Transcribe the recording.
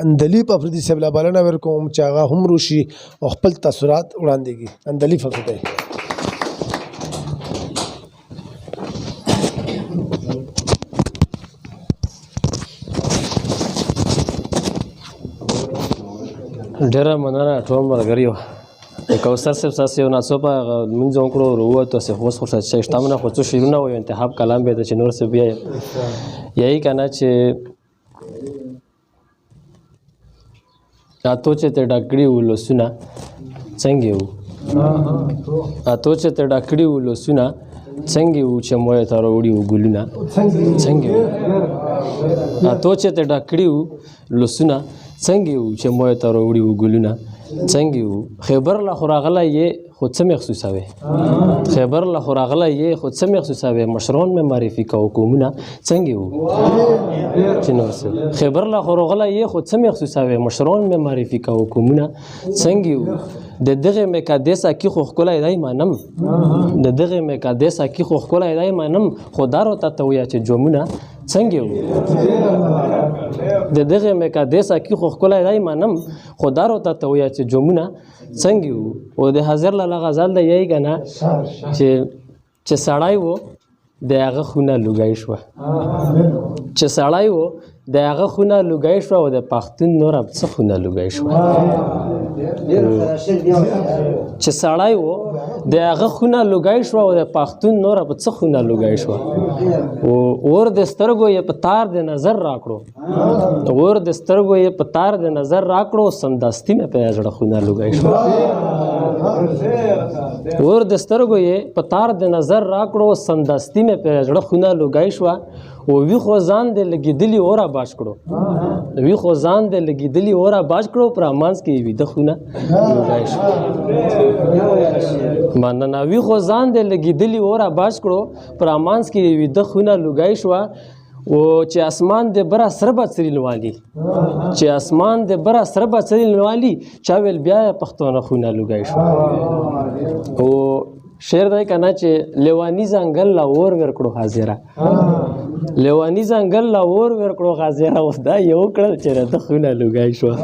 اندلیب افریدي صاحب لا بلنه ورکوم چې هغه هم روشي او خپل تاثرات وړاندې کړي. اندلیب افریدي. ډېره مننه ټول ملګریو. کوثر صاحب تاسې یو ناڅاپه لمونځ وکړو ورووتو چې اوس خو شتمنه خو څو شعرونه وایو انتخاب کلام به چې نور څه بیا یهی که نه چې اتو چې ته ډاکړي وو لوسونه څنګه وو اتو چې ته ډاکړي وو لوسونه څنګه وو چې موږ ته راوړي وو ګلونه څنګه وو اتو چې ته ډاکړي وو لوسونه څنګه وو چې موږ ته راوړي وو ګلونه څنګه وو خیبر له خو راغلی یې خو څه محسوسوې خیبر له خو راغلی یې خو څه محسوسوې مشران مې معرفي کوو قومونه څنګه وو چې نور څه خیبر له خو راغلی یې خو څه محسوسوې مشران مې معرفي کوو قومونه څنګه وو د دغه مقدسه کې خو ښکلی دی منم د دغه مقدسه کې خو ښکلی دی منم خو دا راته ته وایه چې جومونه څنګه وو د دغه مقدسه کې خو ښکلی دی منم خو دا راته ته وایه چې جومونه څنګه وو او د حضر لاله غزل دی یی که نه چې سړی و د هغه خونه لوګی شوه چې سړی و د هغه خونه لوګی شوه او د پښتون نوره څه خونه لوګی شوه چې سړی و د هغه خونه لوګی شوه او د پښتون نوره په څه خونه لوګی شوه اور د سترګو یې په تار د نظر راکړو اور د سترګو یې په تار د نظر راکړو سمدستي مې په زړه خونه لوګی شوه اور د سترګو یې په تار د نظر راکړو سمدستي مې په زړه خونه لوګی شوه او وی خو ځان د لګېدلي اوره باج کړو وی خو ځان د لګېدلي اوره باج کړو پر امانځ کې یې ویده خونه لوګی شوه مننه وی خو ځان د لګېدلي اوره باج کړو پر امانځ کې یې ویده خونه لوګی شوه او چې اسمان د بره سره به څري لوالي چې اسمان د بره سره به څري لوالي چا ویل بیا یې پښتانه خونه لوګی شوه او شعر دی که نه چې لیواني ځنګل له اور ورکړو حاضره لیواني ځنګل له اور ورکړو حاضره اوس دا یې وکړل چې راته خونه لوګی شوه